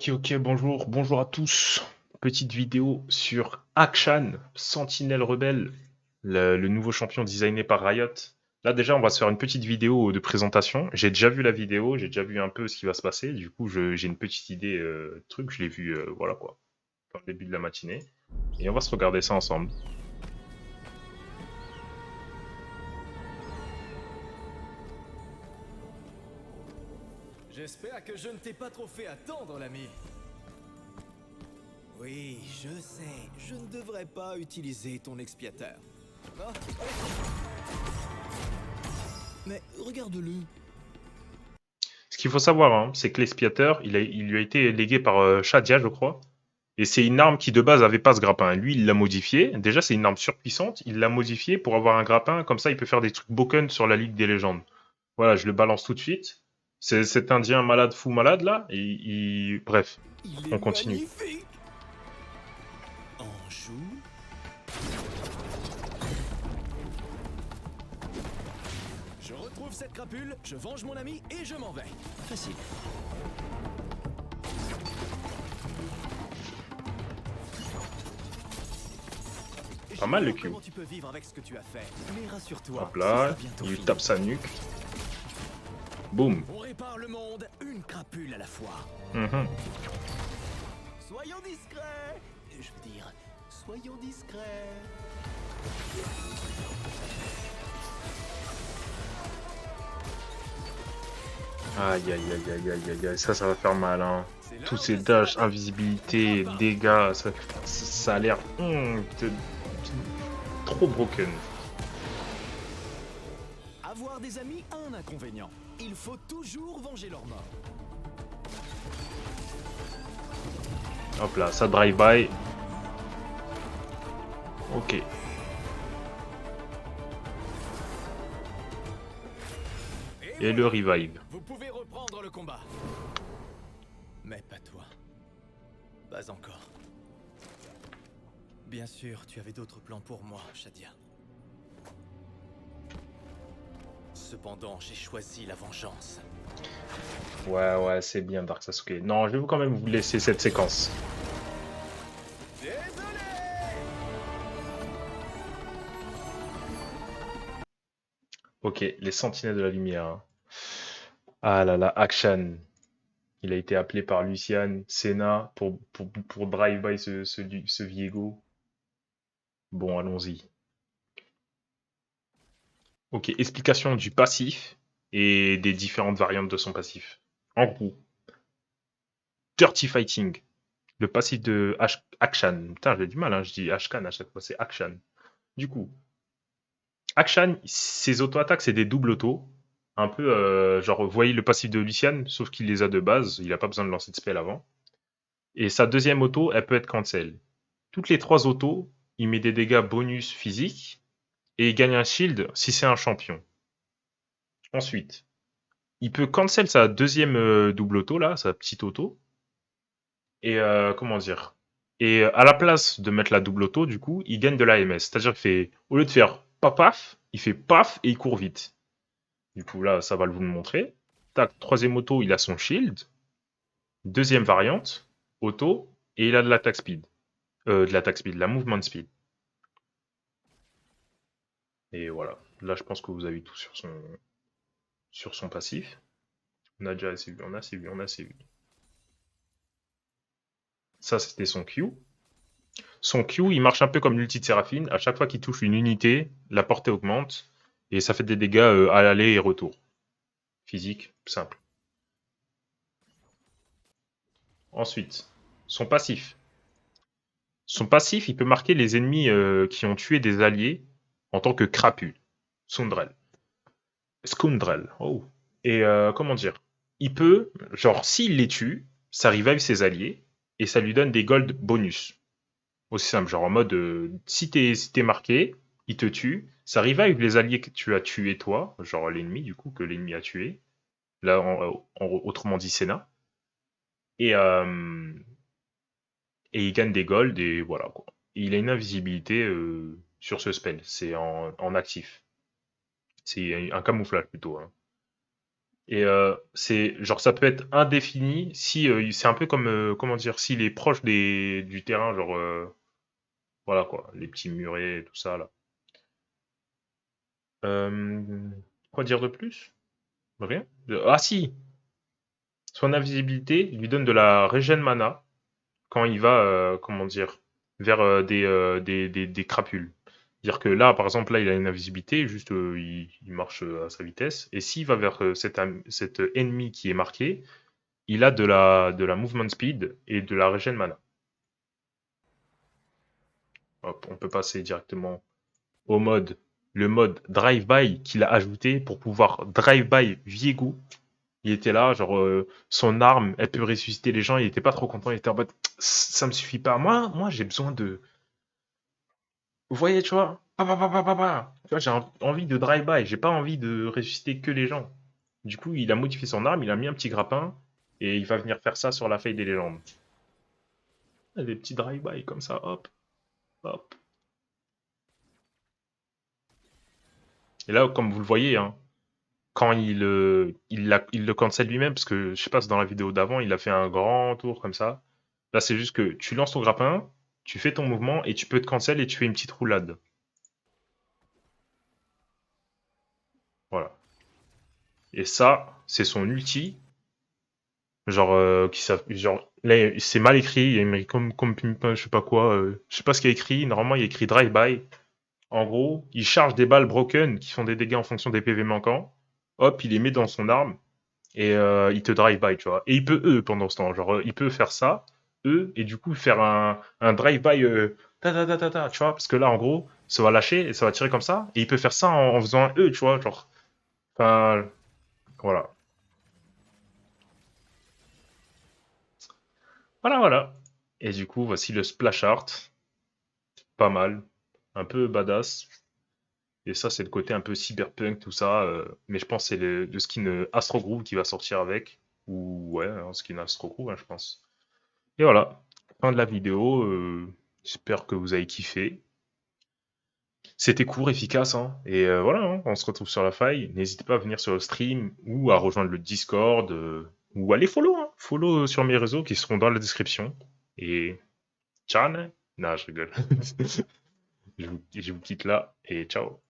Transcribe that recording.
Ok, bonjour à tous. Petite vidéo sur Akshan, Sentinelle Rebelle, le nouveau champion designé par Riot. Là déjà, on va se faire une petite vidéo de présentation. J'ai déjà vu la vidéo, j'ai déjà vu un peu ce qui va se passer. Du coup, j'ai une petite idée truc. Je l'ai vu, voilà quoi, au début de la matinée. Et on va se regarder ça ensemble. J'espère que je ne t'ai pas trop fait attendre, l'ami. Oui, je sais, je ne devrais pas utiliser ton expiateur. Ah, mais regarde-le. Ce qu'il faut savoir, hein, c'est que l'expiateur, il lui a été légué par Shadia, je crois. Et c'est une arme qui de base avait pas ce grappin. Lui, il l'a modifié. Déjà, c'est une arme surpuissante. Il l'a modifié pour avoir un grappin. Comme ça, il peut faire des trucs broken sur la Ligue des légendes. Voilà, je le balance tout de suite. C'est cet Indien malade, fou malade là. Bref, Il est on continue. magnifique. En joue. Je retrouve cette crapule, je venge mon ami et je m'en vais. Facile. Pas mal le J'ignore Q. comment tu peux vivre avec ce que tu as fait, mais rassure-toi, Hop ce sera là, bientôt il lui fini. tape sa nuque. Boum. On répare le monde, une crapule à la fois. Mhm. Soyons discrets. Je veux dire, soyons discrets. Aïe, aïe, aïe, aïe, aïe, aïe, aïe. Ça va faire mal, hein. C'est Tous l'heure ces de se dashs, battre. invisibilité, dégâts, ça a l'air trop broken. Avoir des amis a un inconvénient. Il faut toujours venger leur mort. Hop là, ça drive-by. Ok. Et le voilà, revive. vous pouvez reprendre le combat. Mais pas toi. Pas encore. Bien sûr, tu avais d'autres plans pour moi, Shadia. Cependant, j'ai choisi la vengeance. Ouais, c'est bien Dark Sasuke. Non, je vais quand même vous laisser cette séquence. Désolé. Ok, les sentinelles de la lumière, hein. Ah là là, Akshan. Il a été appelé par Lucian, Senna pour drive-by ce Viego. Bon, allons-y. Ok, explication du passif et des différentes variantes de son passif. En gros, Dirty Fighting, le passif de Akshan. Putain, j'ai du mal, hein, je dis Ashkan à chaque fois, c'est Akshan. Du coup, Akshan, ses auto-attaques, c'est des doubles autos. Un peu, genre, vous voyez le passif de Lucian, sauf qu'il les a de base, il n'a pas besoin de lancer de spell avant. Et sa deuxième auto, elle peut être cancel. Toutes les trois autos, il met des dégâts bonus physiques et il gagne un shield si c'est un champion. Ensuite, il peut cancel sa deuxième double auto, là, sa petite auto. Et comment dire? Et à la place de mettre la double auto, du coup, il gagne de l'AMS. C'est-à-dire qu'il fait, au lieu de faire paf paf, il fait paf et il court vite. Du coup, là, ça va vous le montrer. Tac, troisième auto, il a son shield. Deuxième variante, auto, et il a de l'attaque speed. La movement speed. Et voilà. Là, je pense que vous avez tout sur son passif. On a déjà assez vu, on a assez vu, on a assez vu. Ça, c'était son Q. Son Q, il marche un peu comme l'ulti de Séraphine. À chaque fois qu'il touche une unité, la portée augmente. Et ça fait des dégâts à l'aller et retour. Physique, simple. Ensuite, son passif. Son passif, il peut marquer les ennemis qui ont tué des alliés en tant que crapule. Sundrel. Scoundrel. Oh. Et comment dire? Il peut, genre, s'il les tue, ça revive ses alliés et ça lui donne des gold bonus. Aussi simple, genre en mode, si t'es marqué, il te tue, ça revive les alliés que tu as tués toi, genre l'ennemi du coup, que l'ennemi a tué. Là, autrement dit, Senna. Et, euh, et il gagne des golds et voilà quoi. Et il a une invisibilité sur ce spell, c'est en actif. C'est un camouflage plutôt, hein. Et c'est genre ça peut être indéfini si c'est un peu comme comment dire s'il est proche du terrain genre voilà quoi les petits murets et tout ça là. Euh, quoi dire de plus? Rien. Ah si, son invisibilité lui donne de la régène mana quand il va comment dire vers des crapules. Dire que là par exemple là il a une invisibilité juste il marche à sa vitesse et s'il va vers cet ennemi qui est marqué il a de la movement speed et de la régène mana. Hop, on peut passer directement au mode, le mode drive-by qu'il a ajouté pour pouvoir drive-by Viego. Il était là, genre son arme, elle peut ressusciter les gens. Il était pas trop content. Il était en mode, ça me suffit pas. Moi, j'ai besoin de. Vous voyez, tu vois, Tu vois, j'ai envie de drive-by. J'ai pas envie de ressusciter que les gens. Du coup, il a modifié son arme. Il a mis un petit grappin et il va venir faire ça sur la feuille des légendes. Des petits drive-by comme ça, hop, hop. Et là, comme vous le voyez, hein, quand il le cancelle lui-même, parce que je sais pas, si dans la vidéo d'avant, il a fait un grand tour comme ça. Là, c'est juste que tu lances ton grappin, tu fais ton mouvement et tu peux te cancel et tu fais une petite roulade. Voilà. Et ça, c'est son ulti. Genre, genre là, c'est mal écrit. Il y a écrit comme je sais pas quoi. Je sais pas ce qu'il y a écrit. Normalement, il y a écrit drive-by. En gros, il charge des balles broken qui font des dégâts en fonction des PV manquants. Hop, il les met dans son arme. Et il te drive-by, tu vois. Et il peut pendant ce temps, genre il peut faire ça, et du coup faire un drive-by tu vois, parce que là en gros, ça va lâcher et ça va tirer comme ça, et il peut faire ça en faisant un tu vois, genre, enfin, voilà. Voilà, voilà. Et du coup, voici le splash art, pas mal, un peu badass. Et ça, c'est le côté un peu cyberpunk, tout ça. Mais je pense que c'est le skin Astro Groove qui va sortir avec. Ou ouais, un skin Astro Groove, hein, je pense. Et voilà, fin de la vidéo. J'espère que vous avez kiffé. C'était court, efficace, hein. Et voilà, hein, on se retrouve sur la faille. N'hésitez pas à venir sur le stream ou à rejoindre le Discord ou à les follow, hein. Follow sur mes réseaux qui seront dans la description. Et ciao, hein. Non, je rigole. Je vous quitte là et ciao.